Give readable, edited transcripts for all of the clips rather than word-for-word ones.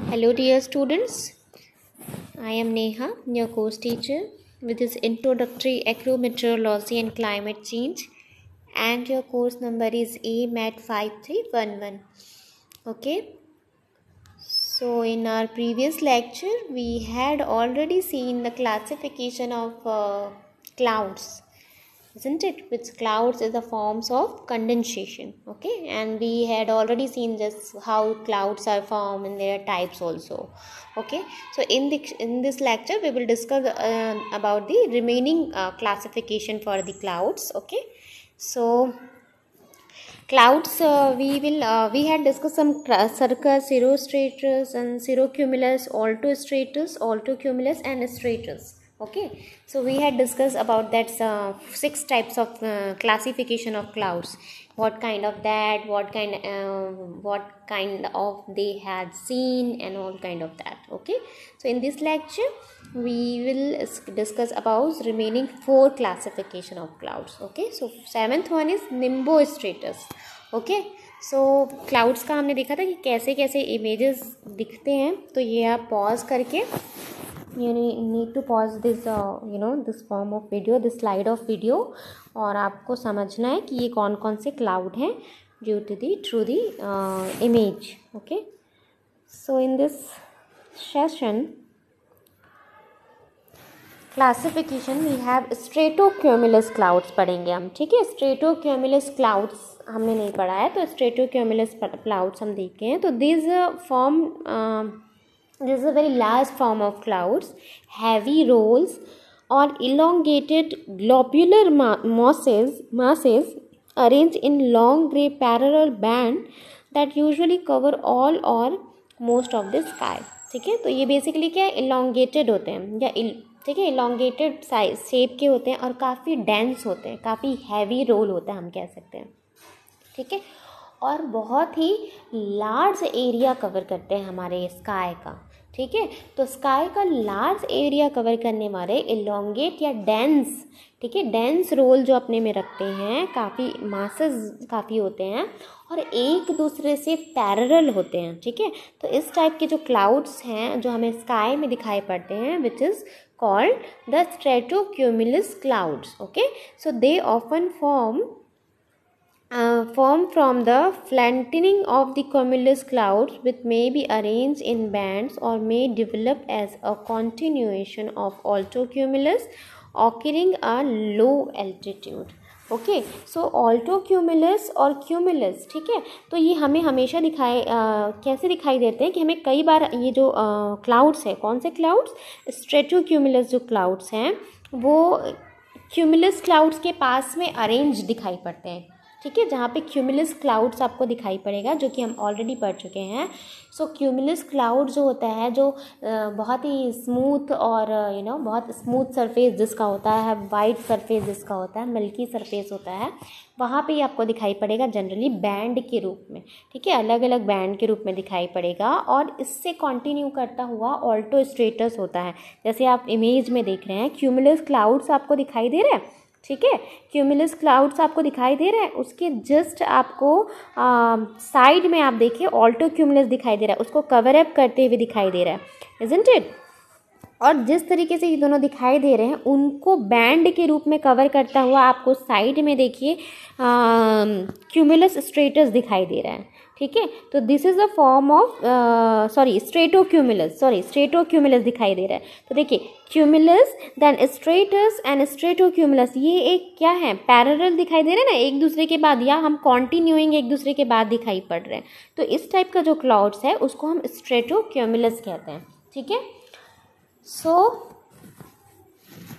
Hello, dear students. I am Neha, your course teacher, with this introductory acrometeorology and climate change, and your course number is AMAT 5311. Okay. So, in our previous lecture, we had already seen the classification of clouds, isn't it? Which clouds is the forms of condensation. Okay, and we had already seen just how clouds are formed and their types also. Okay, so in this lecture we will discuss about the remaining classification for the clouds. Okay, so clouds we had discussed some cirrus, cirrostratus and cirrocumulus, altocumulus and stratus. Okay, so we had discussed about that 6 types of classification of clouds, what kind of that, what kind of they had seen and all kind of that. Okay, so in this lecture we will discuss about remaining 4 classification of clouds. Okay, so 7th one is nimbostratus. Okay, so clouds का हमने देखा था कि कैसे कैसे images दिखते हैं. तो ये आप पॉज करके you need to pause this this form of video, this slide of video, और आपको समझना है कि ये कौन कौन से क्लाउड हैं due to the through the image. Okay, so in this session classification we have stratocumulus clouds पढ़ेंगे हम. ठीक है, स्ट्रेटोक्यूमुलस क्लाउड्स हमने नहीं पढ़ा है, तो स्ट्रेटोक्यूमुलस क्लाउड्स हम देखते हैं. तो this is a very large form of clouds, heavy rolls or elongated globular masses arranged in long gray parallel band that usually cover all or most of the sky. ठीक है, तो ये बेसिकली क्या है, elongated होते हैं या ठीक है, elongated साइज शेप के होते हैं और काफ़ी डेंस होते हैं, काफ़ी हैवी रोल होता है हम कह सकते हैं. ठीक है, और बहुत ही लार्ज एरिया कवर करते हैं हमारे स्काई का. ठीक है, तो स्काई का लार्ज एरिया कवर करने वाले एलोंगेट या डेंस, ठीक है, डेंस रोल जो अपने में रखते हैं, काफ़ी मासेस काफ़ी होते हैं और एक दूसरे से पैरेलल होते हैं. ठीक है, तो इस टाइप के जो क्लाउड्स हैं जो हमें स्काई में दिखाई पड़ते हैं, which is called the stratocumulus clouds. Okay, so they often form from the flattening of the cumulus clouds, which may be arranged in bands or may develop as a continuation of altocumulus occurring at low altitude. Okay, so altocumulus और cumulus, ठीक है, तो ये हमें हमेशा कैसे दिखाई देते हैं कि हमें कई बार ये जो क्लाउड्स है, कौन से क्लाउड्स, स्ट्रेटोक्यूमुलस जो क्लाउड्स हैं वो क्यूमुलस क्लाउड्स के पास में अरेंज दिखाई पड़ते हैं. ठीक है, जहाँ पे क्यूमुलस क्लाउड्स आपको दिखाई पड़ेगा, जो कि हम ऑलरेडी पढ़ चुके हैं. सो क्यूमुलस क्लाउड जो होता है, जो बहुत ही स्मूथ और बहुत स्मूथ सरफेस जिसका होता है, वाइट सरफेस जिसका होता है, मिल्की सरफेस होता है, वहाँ पे आपको दिखाई पड़ेगा जनरली बैंड के रूप में. ठीक है, अलग अलग बैंड के रूप में दिखाई पड़ेगा और इससे कंटिन्यू करता हुआ ऑल्टोस्ट्रेटस होता है, जैसे आप इमेज में देख रहे हैं. क्यूमुलस क्लाउड्स आपको दिखाई दे रहे हैं. ठीक है, क्यूमुलस क्लाउड्स आपको दिखाई दे रहा है, उसके जस्ट आपको साइड में आप देखिए ऑल्टोक्यूमुलस दिखाई दे रहा है, उसको कवर अप करते हुए दिखाई दे रहा है, इजंट इट. और जिस तरीके से ये दोनों दिखाई दे रहे हैं उनको बैंड के रूप में कवर करता हुआ आपको साइड में देखिए क्यूमुलस स्ट्रेटस दिखाई दे रहा है. ठीक है, तो this is a form of stratocumulus दिखाई दे रहा है. तो देखिए cumulus, then stratus and stratocumulus, ये एक क्या है, पैरेलल दिखाई दे रहे हैं ना, एक दूसरे के बाद, या हम कॉन्टिन्यूइंग एक दूसरे के बाद दिखाई पड़ रहे हैं. तो इस टाइप का जो क्लाउड्स है उसको हम स्ट्रेटोक्यूमुलस कहते हैं. ठीक है, सो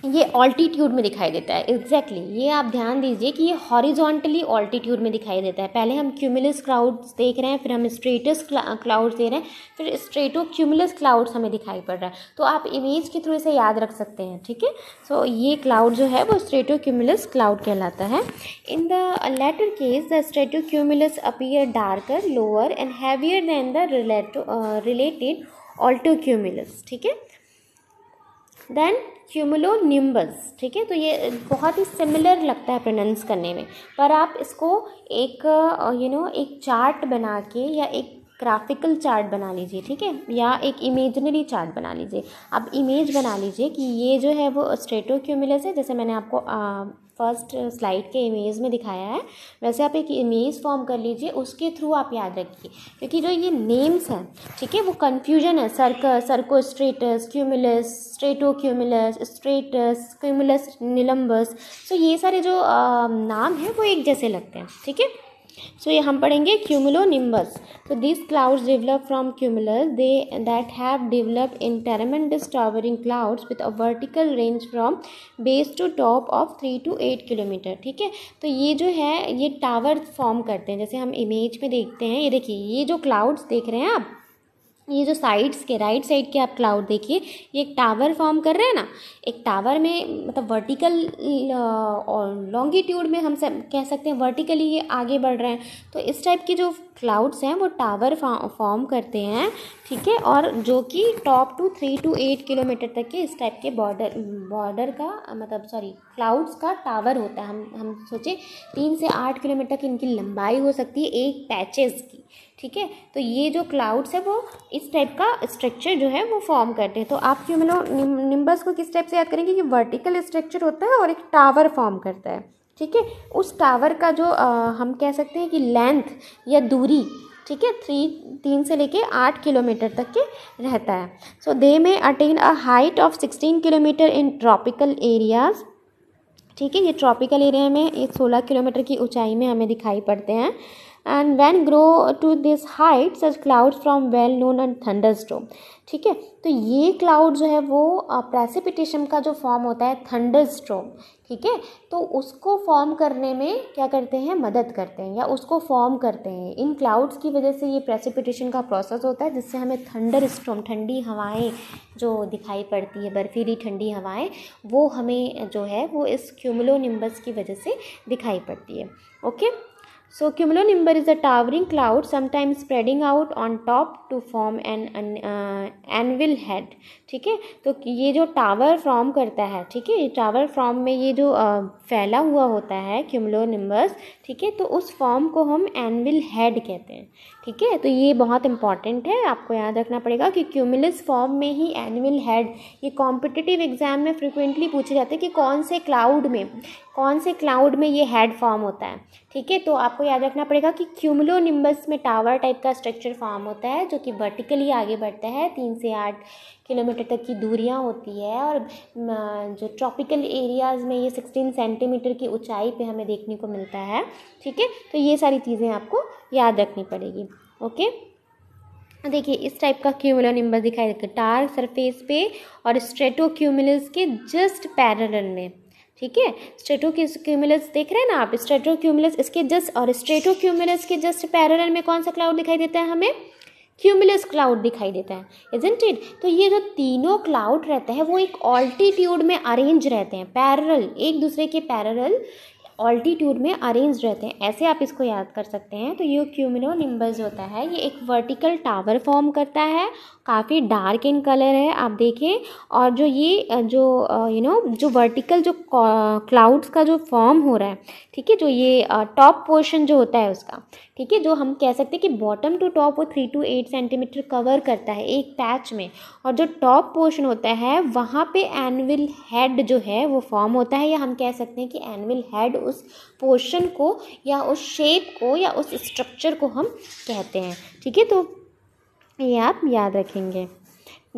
ये ऑल्टीट्यूड में दिखाई देता है. एग्जैक्टली ये आप ध्यान दीजिए कि ये हॉरिजॉन्टली ऑल्टीट्यूड में दिखाई देता है. पहले हम क्यूमुलस क्लाउड्स देख रहे हैं, फिर हम स्ट्रेटस क्लाउड्स देख रहे हैं, फिर स्ट्रेटोक्यूमुलस क्लाउड्स हमें दिखाई पड़ रहा है. तो आप इमेज के थ्रू इसे याद रख सकते हैं. ठीक है, सो ये क्लाउड जो है वो स्ट्रेटोक्यूमुलस क्लाउड कहलाता है. In the latter case the stratocumulus appear darker, lower and heavier than the related altocumulus. ठीक है, देन क्यूमुलोनिम्बस. ठीक है, तो ये बहुत ही सिमिलर लगता है प्रोनाउंस करने में, पर आप इसको एक एक चार्ट बना के या एक ग्राफिकल चार्ट बना लीजिए, ठीक है, या एक इमेजिनरी चार्ट बना लीजिए। अब इमेज बना लीजिए कि ये जो है वो स्ट्रेटोक्यूमुलस है, जैसे मैंने आपको फर्स्ट स्लाइड के इमेज में दिखाया है, वैसे आप एक इमेज फॉर्म कर लीजिए, उसके थ्रू आप याद रखिए, क्योंकि जो ये नेम्स हैं, ठीक है, वो कन्फ्यूजन है, सर्कस, सर्कोस्ट्रेटस, क्यूमुलस, स्ट्रेटोक्यूमुलस, स्ट्रेटस, क्यूमुलस निलम्बस, तो ये सारे जो नाम हैं वो एक जैसे लगते हैं, ठीक है। सो ये हम पढ़ेंगे क्यूमुलोनिम्बस। तो this clouds develop from cumulus they that have developed in tremendous towering clouds with a vertical range from base to top of 3 to 8 kilometre, ठीक है। तो ये जो है ये टावर फॉर्म करते हैं, जैसे हम इमेज में देखते हैं, ये देखिए ये जो क्लाउड्स देख रहे हैं आप, ये जो साइड्स के राइट साइड के आप क्लाउड देखिए, ये एक टावर फॉर्म कर रहे हैं ना। एक टावर में मतलब वर्टिकल और लॉन्गिट्यूड में हम सब कह सकते हैं वर्टिकली ये आगे बढ़ रहे हैं, तो इस टाइप के जो क्लाउड्स हैं वो टावर फॉर्म करते हैं, ठीक है, और जो कि टॉप टू 3 to 8 किलोमीटर तक के इस टाइप के बॉर्डर का मतलब सॉरी क्लाउड्स का टावर होता है। हम सोचे 3 से 8 किलोमीटर की इनकी लंबाई हो सकती है एक पैचेस की, ठीक है। तो ये जो क्लाउड्स है वो इस टाइप का स्ट्रक्चर जो है वो फॉर्म करते हैं। तो आप क्यूमुलोनिम्बस को किस टाइप से याद करेंगे कि वर्टिकल स्ट्रक्चर होता है और एक टावर फॉर्म करता है, ठीक है। उस टावर का जो हम कह सकते हैं कि लेंथ या दूरी, ठीक है, 3 से लेके 8 किलोमीटर तक के रहता है। सो दे में attain a height of 16 kilometre in tropical areas, ठीक है। ये ट्रॉपिकल एरिया में ये 16 किलोमीटर की ऊंचाई में हमें दिखाई पड़ते हैं। And when grow to this height such clouds from well known and thunderstorm, ठीक है। तो ये क्लाउड जो है वो प्रेसिपिटेशन का जो फॉर्म होता है थंडरस्टॉर्म, ठीक है, तो उसको फॉर्म करने में क्या करते हैं, मदद करते हैं या उसको फॉर्म करते हैं। इन क्लाउड्स की वजह से ये प्रेसिपिटेशन का प्रोसेस होता है, जिससे हमें थंडरस्टॉर्म, ठंडी हवाएं जो दिखाई पड़ती है, बर्फीली ठंडी हवाएं, वो हमें जो है वो इस क्यूमुलोनिम्बस की वजह से दिखाई पड़ती है। Okay, so cumulonimbus is a towering cloud sometimes spreading out on top to form an anvil head, ठीक है। तो ये जो टावर फॉर्म करता है, ठीक है, ये टावर फॉर्म में ये जो फैला हुआ होता है क्यूमुलोनिम्बस, ठीक है, तो उस फॉर्म को हम एनविल हेड कहते हैं, ठीक है। तो ये बहुत इंपॉर्टेंट है, आपको याद रखना पड़ेगा कि क्यूमुलस फॉर्म में ही एनविल हेड, ये कॉम्पिटिटिव एग्जाम में फ्रिक्वेंटली पूछे जाते हैं कि कौन से क्लाउड में ये हेड फॉर्म होता है, ठीक है। तो आपको याद रखना पड़ेगा कि क्यूमुलोनिम्बस में टावर टाइप का स्ट्रक्चर फॉर्म होता है, जो कि वर्टिकली आगे बढ़ता है, 3 से 8 किलोमीटर तक की दूरियां होती है, और जो ट्रॉपिकल एरियाज़ में ये 16 सेंटीमीटर की ऊंचाई पे हमें देखने को मिलता है, ठीक है। तो ये सारी चीज़ें आपको याद रखनी पड़ेगी। ओके, देखिए इस टाइप का क्यूमुलोनिम्बस दिखाई देता है डार्क सरफेस पे और स्ट्रेटोक्यूमुलस के जस्ट पैरेलल में, ठीक है। स्ट्रेटोक्यूमुलस देख रहे हैं ना आप, स्ट्रेटोक्यूमुलस इसके जस्ट और स्ट्रेटोक्यूमुलस के जस्ट पैरेलल में कौन सा क्लाउड दिखाई देता है, हमें क्यूमुलस क्लाउड दिखाई देता है, इजंट इट। तो ये जो तीनों क्लाउड रहते हैं वो एक ऑल्टीट्यूड में अरेंज रहते हैं, पैरेलल, एक दूसरे के पैरेलल ऑल्टीट्यूड में अरेंज रहते हैं, ऐसे आप इसको याद कर सकते हैं। तो ये क्यूमुलोनिम्बस होता है, ये एक वर्टिकल टावर फॉर्म करता है, काफ़ी डार्क इन कलर है, आप देखें। और जो ये जो वर्टिकल जो क्लाउड्स का जो फॉर्म हो रहा है, ठीक है, जो ये टॉप पोर्शन जो होता है उसका, ठीक है, जो हम कह सकते हैं कि बॉटम टू टॉप वो 3 to 8 सेंटीमीटर कवर करता है एक पैच में, और जो टॉप पोर्शन होता है वहाँ पे एनविल हेड जो है वो फॉर्म होता है, या हम कह सकते हैं कि एनविल हेड उस पोर्शन को या उस शेप को या उस स्ट्रक्चर को हम कहते हैं, ठीक है। तो ये आप याद रखेंगे।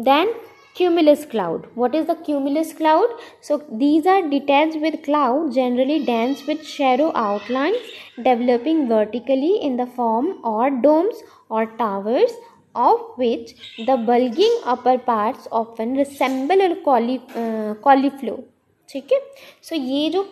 Then cumulus cloud, what is the cumulus cloud? So these are detached with cloud generally dense with shallow outlines developing vertically in the form or domes or towers, of which the bulging upper parts often resemble a cauliflower, ठीक है। सो ये जो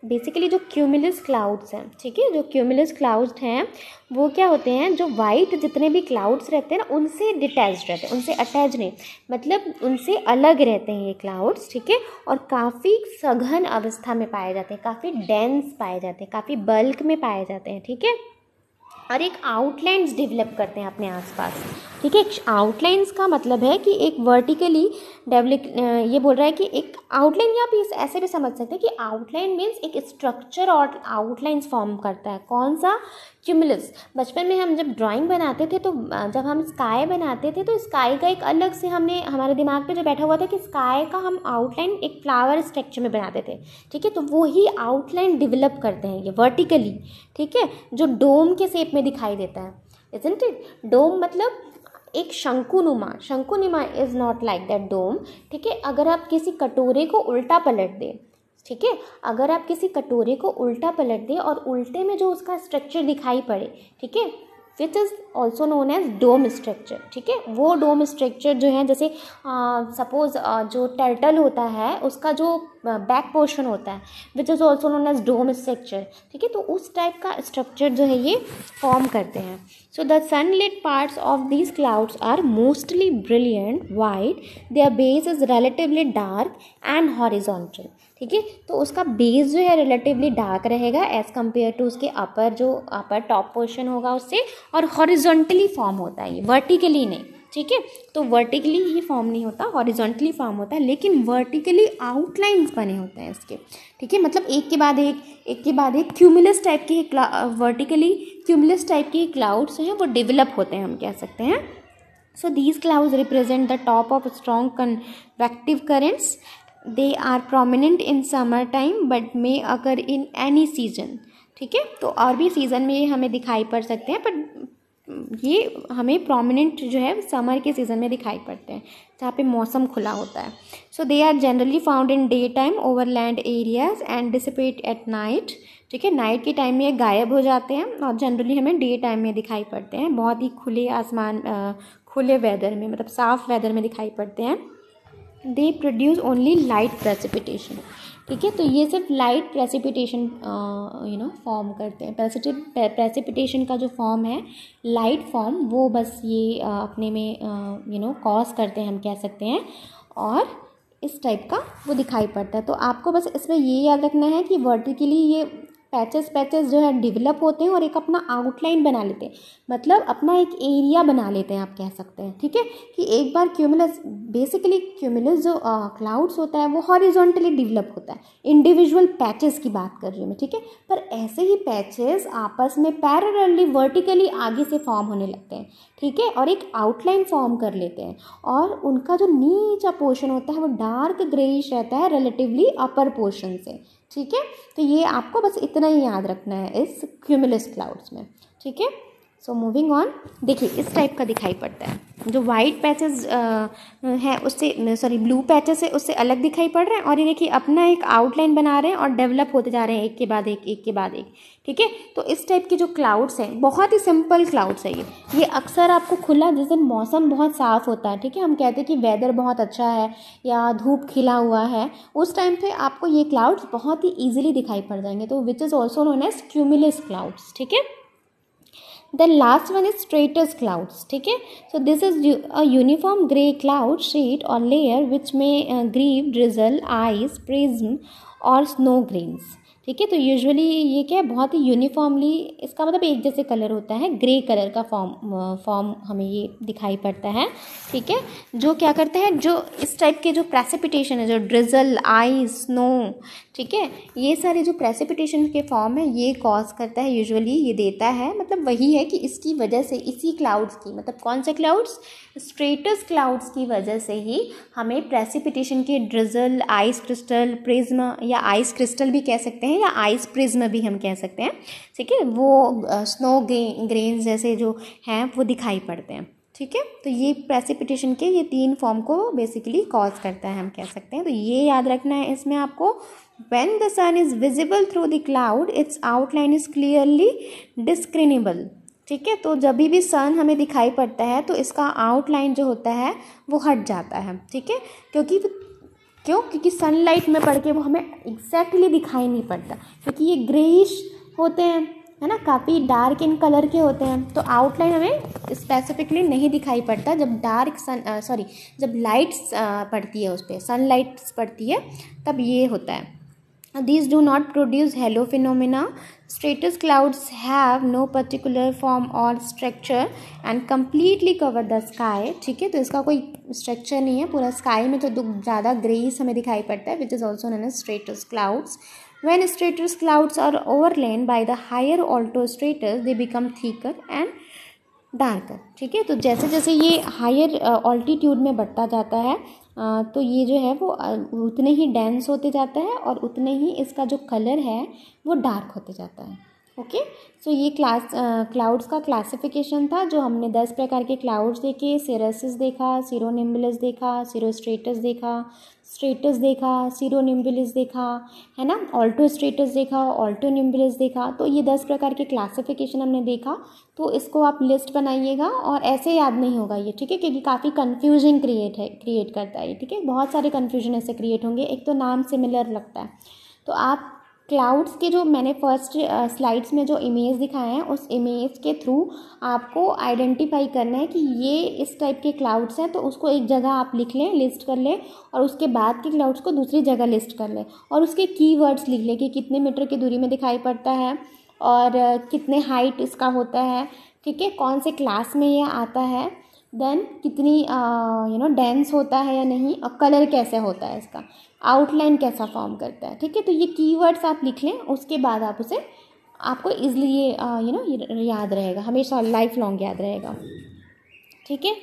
basically जो cumulus clouds हैं, ठीक है, जो cumulus clouds हैं वो क्या होते हैं, जो वाइट जितने भी क्लाउड्स रहते हैं ना उनसे डिटैच्ड रहते हैं, उनसे अटैच नहीं, मतलब उनसे अलग रहते हैं ये क्लाउड्स, ठीक है, और काफ़ी सघन अवस्था में पाए जाते हैं, काफ़ी डेंस पाए जाते हैं, काफ़ी बल्क में पाए जाते हैं, ठीक है, और एक आउटलाइंस डेवलप करते हैं अपने आसपास। ठीक है। आउटलाइंस का मतलब है कि एक वर्टिकली डेवलप, ये बोल रहा है कि एक आउटलाइन, या आप ऐसे भी समझ सकते हैं कि आउटलाइन मीन्स एक स्ट्रक्चर और आउटलाइंस फॉर्म करता है। कौन सा? क्यूमुलस। बचपन में हम जब ड्राइंग बनाते थे तो जब हम स्काई बनाते थे तो स्काई का एक अलग से हमने हमारे दिमाग पे जो बैठा हुआ था कि स्काई का हम आउटलाइन एक फ्लावर स्ट्रक्चर में बनाते थे। ठीक है, तो वो ही आउटलाइन डेवलप करते हैं ये वर्टिकली। ठीक है, जो डोम के शेप में दिखाई देता है, इजंट इट? डोम मतलब एक शंकुनुमा। शंकुनुमा इज नॉट लाइक दैट डोम। ठीक है, अगर आप किसी कटोरे को उल्टा पलट दें, ठीक है, अगर आप किसी कटोरे को उल्टा पलट दें और उल्टे में जो उसका स्ट्रक्चर दिखाई पड़े, ठीक है, which is also known as dome structure. ठीक है, वो डोम स्ट्रक्चर जो है, जैसे सपोज जो टर्टल होता है उसका जो बैक पोर्शन होता है which is also known as dome structure. ठीक है, तो उस टाइप का स्ट्रक्चर जो है ये फॉर्म करते हैं। So the sunlit parts of these clouds are mostly brilliant white, their base is relatively dark and horizontal. ठीक है, तो उसका बेस जो है रिलेटिवली डार्क रहेगा एज़ कम्पेयर टू उसके अपर टॉप पोर्शन होगा उससे, और हॉरिजॉन्टली फॉर्म होता है ये, वर्टिकली नहीं। ठीक है, तो वर्टिकली ही फॉर्म नहीं होता, हॉरिजॉन्टली फॉर्म होता है, लेकिन वर्टिकली आउटलाइंस बने होते हैं इसके। ठीक है, मतलब एक के बाद एक क्यूमुलस टाइप के वर्टिकली क्यूमुलस टाइप के क्लाउड्स हैं वो डेवलप होते हैं, हम कह सकते हैं। So these clouds represent the top of strong convective currents. They are prominent in summer time but may occur in any season. ठीक है, तो और भी सीज़न में हमें दिखाई पड़ सकते हैं, बट ये हमें प्रोमिनेंट जो है समर के सीज़न में दिखाई पड़ते हैं जहाँ पे मौसम खुला होता है। So they are generally found in day time over land areas and dissipate at night. ठीक है, नाइट के टाइम में ये गायब हो जाते हैं और जनरली हमें डे टाइम में दिखाई पड़ते हैं, बहुत ही खुले आसमान खुले वेदर में, मतलब साफ वेदर में दिखाई पड़ते हैं। They produce only light precipitation. ठीक है, तो ये सिर्फ लाइट प्रेसिपिटेशन फॉर्म करते हैं। प्रेसिपिटेशन का जो फॉर्म है, लाइट फॉर्म, वो बस ये अपने में कॉज करते हैं, हम कह सकते हैं, और इस टाइप का वो दिखाई पड़ता है। तो आपको बस इसमें ये याद रखना है कि वर्टिकली ये पैचेस जो है डेवलप होते हैं और एक अपना आउटलाइन बना लेते हैं, मतलब अपना एक एरिया बना लेते हैं, आप कह सकते हैं। ठीक है, कि एक बार बेसिकली क्यूमुलस जो क्लाउड्स होता है वो हॉरिजॉन्टली डेवलप होता है, इंडिविजुअल पैचेस की बात कर रही हूँ मैं। ठीक है, पर ऐसे ही पैचेस आपस में पैरेलली वर्टिकली आगे से फॉर्म होने लगते हैं। ठीक है, और एक आउटलाइन फॉर्म कर लेते हैं, और उनका जो नीचा पोर्शन होता है वो डार्क ग्रेइश रहता है रिलेटिवली अपर पोर्शन से। ठीक है, तो ये आपको बस इतना ही याद रखना है इस क्यूमुलस क्लाउड्स में। ठीक है, सो मूविंग ऑन, देखिए इस टाइप का दिखाई पड़ता है, जो वाइट पैचेस है उससे, सॉरी ब्लू पैचेस है उससे अलग दिखाई पड़ रहे हैं, और ये देखिए अपना एक आउटलाइन बना रहे हैं और डेवलप होते जा रहे हैं एक के बाद एक। ठीक है, तो इस टाइप के जो क्लाउड्स हैं बहुत ही सिंपल क्लाउड्स है ये अक्सर आपको खुला, जिस दिन मौसम बहुत साफ़ होता है, ठीक है, हम कहते हैं कि वेदर बहुत अच्छा है या धूप खिला हुआ है, उस टाइम पे आपको ये क्लाउड्स बहुत ही ईजिली दिखाई पड़ जाएंगे, तो which is also known as cumulus clouds. ठीक है, then last one is stratus clouds. ठीक है, so this is a uniform gray cloud sheet or layer which may grieve drizzle ice prism और snow grains। ठीक है, तो usually ये क्या है, बहुत ही यूनिफॉर्मली, इसका मतलब एक जैसे कलर होता है, ग्रे कलर का फॉर्म हमें ये दिखाई पड़ता है। ठीक है, जो क्या करते हैं, जो इस टाइप के जो प्रेसिपिटेशन है, जो ड्रिजल आइस स्नो, ठीक है, ये सारे जो प्रेसिपिटेशन के फॉर्म है ये कॉज करता है, यूजुअली ये देता है, मतलब वही है कि इसकी वजह से, इसी क्लाउड्स की, मतलब कौन से क्लाउड्स, स्ट्रेटस क्लाउड्स की वजह से ही हमें प्रेसिपिटेशन के ड्रिजल, आइस क्रिस्टल, प्रिज्म, या आइस क्रिस्टल भी कह सकते हैं या आइस प्रिज्म भी हम कह सकते हैं। ठीक है, वो स्नो ग्रेन्स जैसे जो हैं वो दिखाई पड़ते हैं। ठीक है, तो ये प्रेसिपिटेशन के ये 3 फॉर्म को बेसिकली कॉज करता है, हम कह सकते हैं। तो ये याद रखना है इसमें आपको, when the sun is visible through the cloud its outline is clearly discernible। ठीक है, तो जब भी सन हमें दिखाई पड़ता है तो इसका आउटलाइन जो होता है वो हट जाता है। ठीक है, क्योंकि सनलाइट में पड़ के वो हमें एग्जैक्टली दिखाई नहीं पड़ता, क्योंकि ये ग्रेइश होते हैं, है ना, काफ़ी डार्क इन कलर के होते हैं, तो आउटलाइन हमें स्पेसिफिकली नहीं दिखाई पड़ता। जब जब लाइट्स पड़ती है उस पर, सनलाइट्स पड़ती है, तब ये होता है। These do not produce halo phenomena. Stratus clouds have no particular form or structure and completely cover the sky. ठीक है, तो इसका कोई स्ट्रक्चर नहीं है, पूरा स्काई में तो ज़्यादा ग्रेस हमें दिखाई पड़ता है, which is also known as stratus clouds. When stratus clouds are overlain by the higher alto stratus, they become thicker and darker. ठीक है, तो जैसे जैसे ये हायर ऑल्टीट्यूड में बढ़ता जाता है तो ये जो है वो उतने ही डेंस होते जाता है और उतने ही इसका जो कलर है वो डार्क होते जाता है. ओके, सो ये क्लाउड्स का क्लासिफिकेशन था, जो हमने 10 प्रकार के क्लाउड्स देखे. सिरसिस देखा, सिरोनिम्बुलस देखा, सिरोस्ट्रेटस देखा, स्ट्रेटस देखा, सिरोनिम्बुलस देखा, है ना, ऑल्टो स्ट्रेटस देखा, ऑल्टो निम्बुलस देखा. तो ये 10 प्रकार के क्लासिफिकेशन हमने देखा. तो इसको आप लिस्ट बनाइएगा और ऐसे याद नहीं होगा ये, ठीक है, क्योंकि काफ़ी कन्फ्यूजन क्रिएट करता है, ठीक है, बहुत सारे कन्फ्यूजन ऐसे क्रिएट होंगे. एक तो नाम सिमिलर लगता है. तो आप क्लाउड्स के जो मैंने फर्स्ट स्लाइड्स में जो इमेज दिखाए हैं उस इमेज के थ्रू आपको आइडेंटिफाई करना है कि ये इस टाइप के क्लाउड्स हैं, तो उसको एक जगह आप लिख लें, लिस्ट कर लें, और उसके बाद के क्लाउड्स को दूसरी जगह लिस्ट कर लें और उसके कीवर्ड्स लिख लें कि कितने मीटर की दूरी में दिखाई पड़ता है और कितने हाइट इसका होता है, ठीक है, कौन से क्लास में ये आता है, देन कितनी डेंस होता है या नहीं, और कलर कैसे होता है, इसका आउटलाइन कैसा फॉर्म करता है. ठीक है, तो ये कीवर्ड्स आप लिख लें, उसके बाद आप उसे आपको ईजिली ये याद रहेगा, हमेशा लाइफ लॉन्ग याद रहेगा. ठीक है,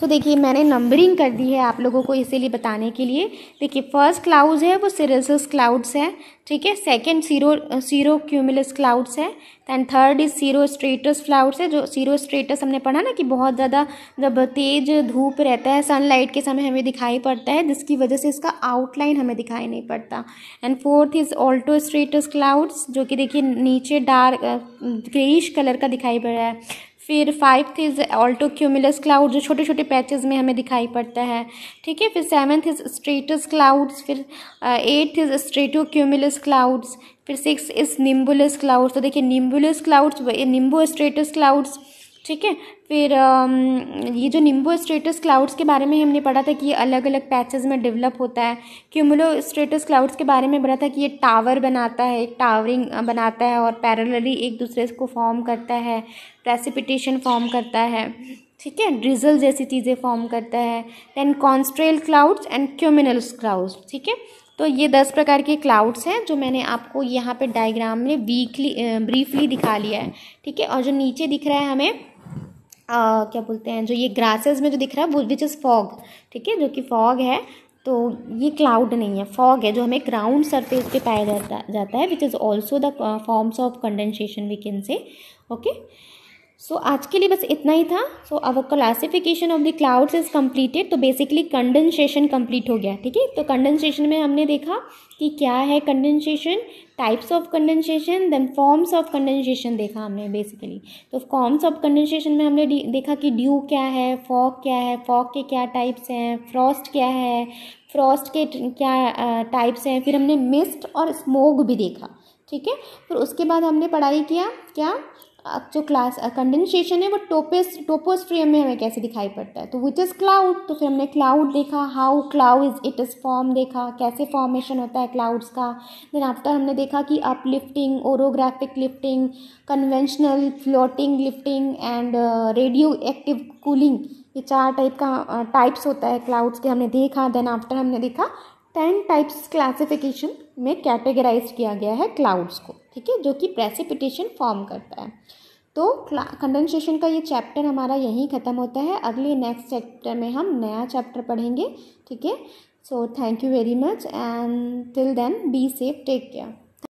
तो देखिए मैंने नंबरिंग कर दी है आप लोगों को इसीलिए बताने के लिए. देखिए फर्स्ट क्लाउड्स है वो सिरसिस क्लाउड्स है, ठीक है. सेकंड सीरो क्यूमुलस क्लाउड्स है. Then third is cirrostratus clouds है. जो सीरो स्ट्रेटस हमने पढ़ा ना कि बहुत ज़्यादा जब तेज धूप रहता है सनलाइट के समय हमें दिखाई पड़ता है, जिसकी वजह से इसका आउटलाइन हमें दिखाई नहीं पड़ता. And fourth is altostratus clouds, जो कि देखिए नीचे डार्क ग्रेइश कलर का दिखाई पड़ रहा है. फिर fifth is Alto cumulus cloud, जो छोटे छोटे पैचेस में हमें दिखाई पड़ता है. ठीक है, फिर सेवन्थ इज़ स्ट्रेटस क्लाउड्स. फिर eighth is strato cumulus clouds. फिर सिक्स इज़ निम्बुलस क्लाउड्स. तो देखिए निम्बुलस क्लाउड्स, निम्बो स्ट्रेटस क्लाउड्स. ठीक है, फिर ये जो निम्बो स्ट्रेटस क्लाउड्स के बारे में हमने पढ़ा था कि ये अलग अलग पैचेस में डेवलप होता है. क्यूमुलो स्ट्रेटस क्लाउड्स के बारे में पढ़ा था कि ये टावर बनाता है, एक टावरिंग बनाता है और पैरेलली एक दूसरे को फॉर्म करता है, प्रेसिपिटेशन फॉर्म करता है. ठीक है, ड्रिजल जैसी चीज़ें फॉर्म करता है. Then contrail clouds and cumulonimbus clouds. ठीक है, तो ये 10 प्रकार के क्लाउड्स हैं जो मैंने आपको यहाँ पे डायग्राम में ब्रीफली दिखा लिया है. ठीक है, और जो नीचे दिख रहा है हमें क्या बोलते हैं, जो ये ग्रासेस में जो दिख रहा है वो विच इज़ फॉग. ठीक है, जो कि फॉग है, तो ये क्लाउड नहीं है, फॉग है जो हमें ग्राउंड सरफेस पे पाया जाता है, which is also the forms of condensation we can say. Okay, so आज के लिए बस इतना ही था. So our classification of the clouds is completed. तो बेसिकली कंडेंसेशन कंप्लीट हो गया. ठीक है, तो कंडेंसेशन में हमने देखा कि क्या है condensation, types of condensation, then forms of condensation देखा हमने बेसिकली. तो फॉर्म्स ऑफ कंडेंसेशन में हमने देखा कि ड्यू क्या है, फॉग क्या है, फॉग के क्या टाइप्स हैं, फ्रॉस्ट क्या है, फ्रॉस्ट के क्या टाइप्स हैं. फिर हमने मिस्ट और स्मोक भी देखा. ठीक है, फिर उसके बाद हमने पढ़ाई किया क्या जो क्लास कंडेंसेशन है वो टोपोस्फियर में हमें कैसे दिखाई पड़ता है, तो विच इज़ क्लाउड. तो फिर हमने क्लाउड देखा, how cloud it is form देखा, कैसे फॉर्मेशन होता है क्लाउड्स का. देन आफ्टर हमने देखा कि uplifting, orographic lifting, conventional floating lifting and radio active cooling, ये 4 टाइप का टाइप्स होता है क्लाउड्स के, हमने देखा. देन आफ्टर हमने देखा 10 टाइप्स क्लासिफिकेशन में कैटेगराइज किया गया है क्लाउड्स को. ठीक है, जो कि प्रेसिपिटेशन फॉर्म करता है. तो कंडेंसेशन का ये चैप्टर हमारा यहीं ख़त्म होता है. अगले नेक्स्ट चैप्टर में हम नया चैप्टर पढ़ेंगे. ठीक है, so thank you very much and till then be safe, take care.